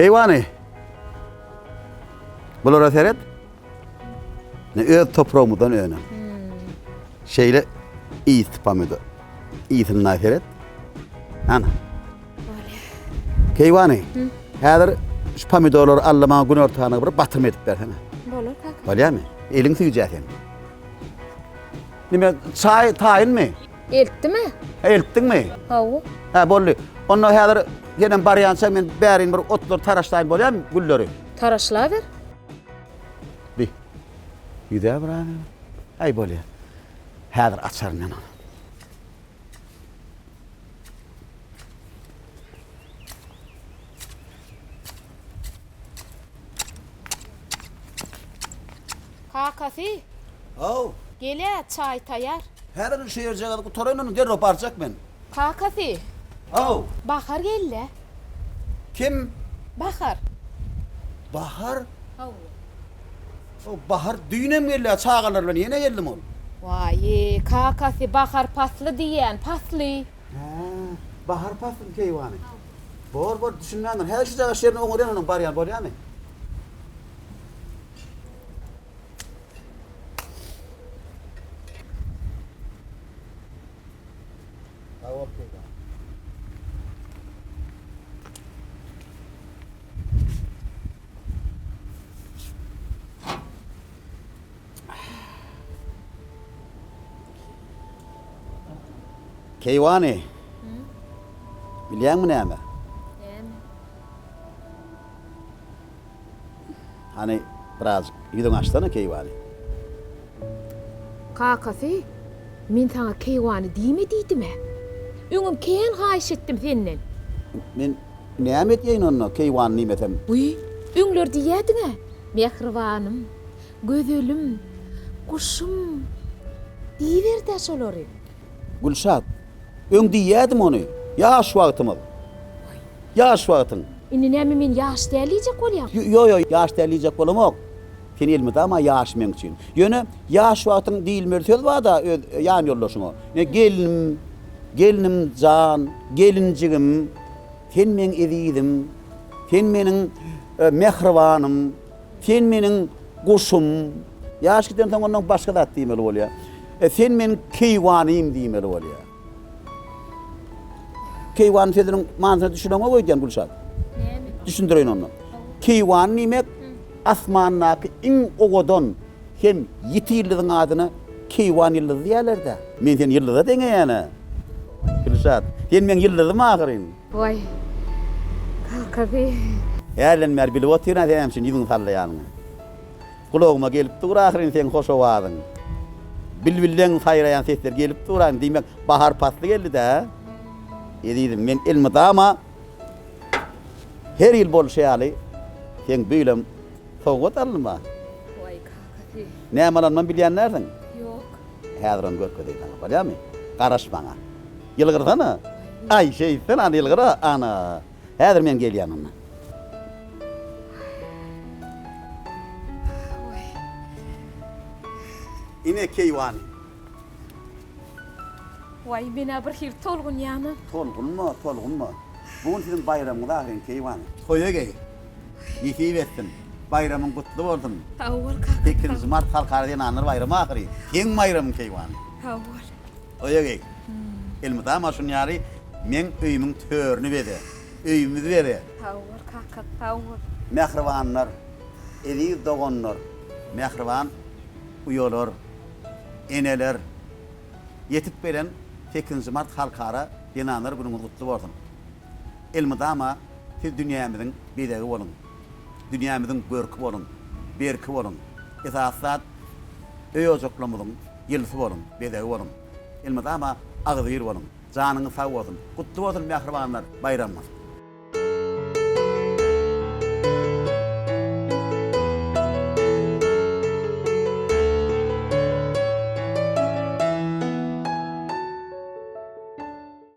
Keyvani. Bulara seyret. Ne öz toprağımızdan öğren. Şeyle iyi pamıdı. İyisin seyret. Ana. Keyvani. Hazır şu pomidorları allama gün ortağına bir batırma edip versene. Bolur kaka. Öyle mi? Elin sıyıcaksın. Nime çay tayin mi? Eltti mi? Elttin mi? Havu. Ha bollu. Onu hazır yenen baryansa men bärin bir otlar taraşlayın bolýar mı gülleri? Taraşlaver. Bir. Yüde brani. Ay bolýar. Hazır açar men onu. Kakası. Oh. Gele çay tayar. Her şey yercek bu torunun der roparcak men. Kakası. Oh. Bahar gelle. Kim? Bahar. Bahar. Havu. O bahar düğünem geldi çağalar ben yine geldim ol. Vay kakası bahar paslı diyen paslı. Ha, bahar pasın keyvani. Bor düşünmändir. Her şu jaga şerini oňuran onun baryan bolýarmy? Keyvani. Bilýän mi näme? Hani biraz ýüzüň açdana keyvani. Kakası. Men sana keyvanı diýme diýdime. Öňüm keň haýyş etdim senden. Men näme etýän onu keyvan nimetem? Uy, öňler diýädiňe. Mehribanım, gözelim, kuşum. Diýiberdi şolary. Gülşat. Öň diýädim onu. Ýaş wagtymyz. Ýaş wagtyň. Indi näme men ýaş däliýek bolýar? Yo ýaş däliýek bolamok. Sen elmede ama ýaş men üçin. Ýöne ýaş wagtyň diýilmer söz bar da ýan ýollaşyňa. Ne gelinim jan, gelincigim, sen men ezidim, sen meniň mehribanym, sen meniň guşum. Ýaş giden soň ondan başga zat diýmeli bolýar. Sen men keywanym diýmeli bolýar. Keywan sözüniň manysyny düşünmäňe goýdun Gülşat. Näme? Düşündireyin onu. Keywan nimek asmannaky iň ogodon hem ýeti ýyldyň adyny keywan ýyldyzy diýerler-de. Men sen ýyldyza deňeýäne. Gülşat, sen men ýyldydym ahyryn. Vay. Kakavy. Ýerlenmer bilip otyran sen hemşin ýüzüň sallaýanyň. Kulaguma gelip dur ahyryn sen hoş owadyň. Bilbilden saýraýan sesler gelip duran diýmek bahar pasly geldi-de. Edidim men ilmi dama her ýyl bolşaýaly sen büýlem sowgat alma. Vay kakavy. Nämelanman bilýän närdin? Yok. Häzirem görkezýän, bolýarmy? Garaşmaňa. Ýylgyrsana. Ay şeýsen an ýylgyra ana. Häzir men gelýän ona. Ine keywan. Vay bena bir hir tolgun ýany. Tolgunma. Bugün sizin bayramınızda ahirin keywan. Toya gey. Ýeti bettin. Bayramın kutlu bolsun. Awal kakavy. 8 Mart halkara diýen anyr bayramy ahyry. Keň bayramyň keywan. Awal. Toya gey. Elmeda maşun ýary men öýümüň törüni berde. Öýümüzi berde. Awal kakak. Awal. Mehribanlar, eli dogonlar, mehriban uyolar, eneler yetip beren 8 Mart halkara dinanlar günüňiz kutlu bolsun. Elmedama siz dünýämiziň bedegi bolun. Dünýämiziň görki bolun, berki bolun. Esasat öýözoklamyzyň ýylsy bolun, bedegi bolun. Elmedama agzyr bolun. Janyňyz sag bolsun. Kutlu bolsun mehribanlar, bayramyňyz.